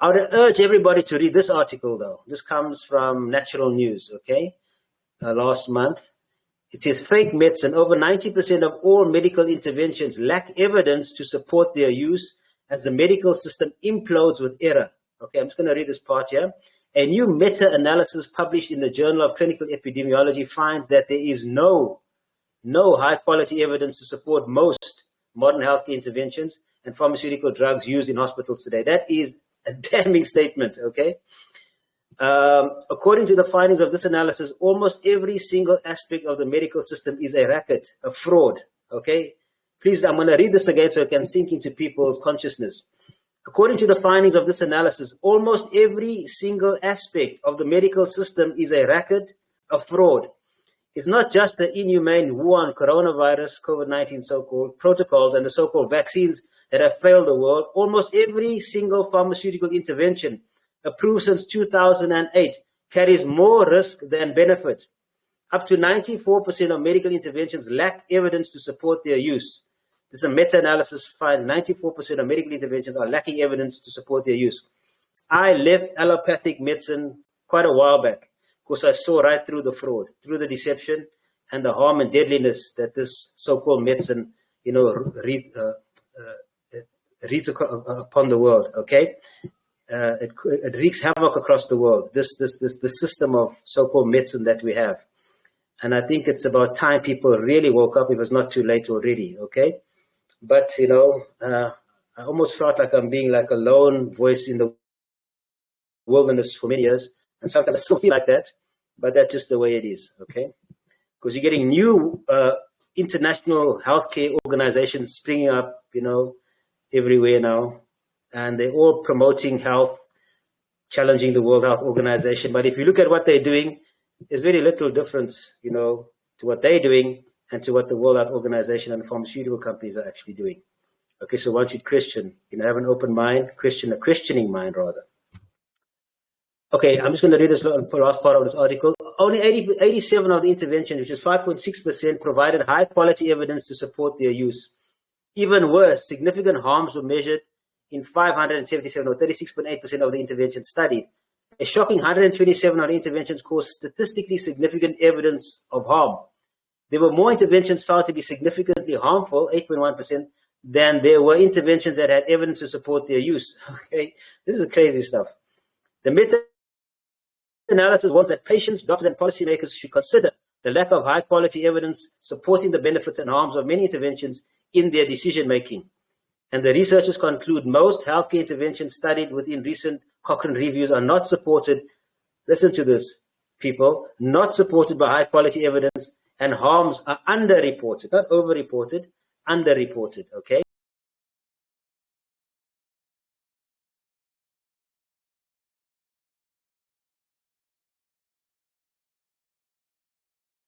I would urge everybody to read this article, though. This comes from Natural News, okay, last month. It says, fake medicine. Over 90% of all medical interventions lack evidence to support their use as the medical system implodes with error. Okay, I'm just going to read this part here. A new meta-analysis published in the Journal of Clinical Epidemiology finds that there is no high-quality evidence to support most modern healthcare interventions and pharmaceutical drugs used in hospitals today. That is a damning statement, okay? According to the findings of this analysis, almost every single aspect of the medical system is a racket, a fraud, okay? Please, I'm going to read this again so it can sink into people's consciousness. According to the findings of this analysis, almost every single aspect of the medical system is a racket, a fraud. It's not just the inhumane Wuhan coronavirus, COVID-19 so-called protocols and the so-called vaccines that have failed the world. Almost every single pharmaceutical intervention approved since 2008 carries more risk than benefit. Up to 94% of medical interventions lack evidence to support their use. This is a meta-analysis finds 94% of medical interventions are lacking evidence to support their use. I left allopathic medicine quite a while back because I saw right through the fraud, through the deception and the harm and deadliness that this so-called medicine, wreaks upon the world, okay? It wreaks havoc across the world, this system of so-called medicine that we have. And I think it's about time people really woke up. It was not too late already, okay? But, I almost felt like I'm being like a lone voice in the wilderness for many years. And sometimes I still feel like that, but that's just the way it is, okay? Because you're getting new international healthcare organizations springing up, everywhere now. And they're all promoting health, challenging the World Health Organization. But if you look at what they're doing, there's very little difference, to what they're doing and to what the World Health Organization and pharmaceutical companies are actually doing. Okay, so one should question, have an open mind, a questioning mind rather. Okay, I'm just going to read this last part of this article. Only 87 of the interventions, which is 5.6%, provided high quality evidence to support their use. Even worse, significant harms were measured in 577 or 36.8% of the interventions studied. A shocking 127 of the interventions caused statistically significant evidence of harm. There were more interventions found to be significantly harmful, 8.1%, than there were interventions that had evidence to support their use. Okay, this is crazy stuff. The meta-analysis warns that patients, doctors, and policymakers should consider the lack of high-quality evidence supporting the benefits and harms of many interventions in their decision-making. And the researchers conclude most healthcare interventions studied within recent Cochrane reviews are not supported, listen to this, people, not supported by high-quality evidence, and harms are underreported, not overreported, underreported, okay?